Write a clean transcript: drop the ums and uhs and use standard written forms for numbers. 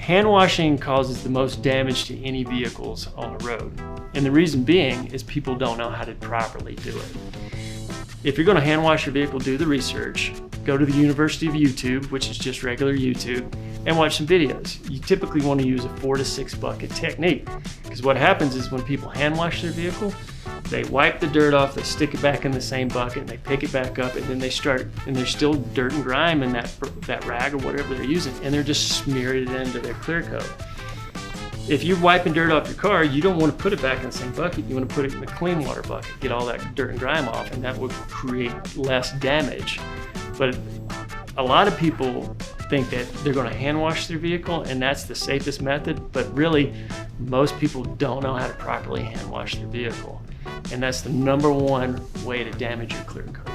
Hand washing causes the most damage to any vehicles on the road. And the reason being is people don't know how to properly do it. If you're gonna hand wash your vehicle, do the research. Go to the University of YouTube, which is just regular YouTube, and watch some videos. You typically wanna use a 4 to 6 bucket technique, because what happens is when people hand wash their vehicle, they wipe the dirt off, they stick it back in the same bucket, and they pick it back up, and then they start, and there's still dirt and grime in that rag or whatever they're using, and they're just smearing it into their clear coat. If you're wiping dirt off your car, you don't want to put it back in the same bucket, you want to put it in the clean water bucket, get all that dirt and grime off, and that would create less damage. But a lot of people think that they're going to hand wash their vehicle and that's the safest method, but really most people don't know how to properly hand wash their vehicle. And that's the #1 way to damage your clear coat.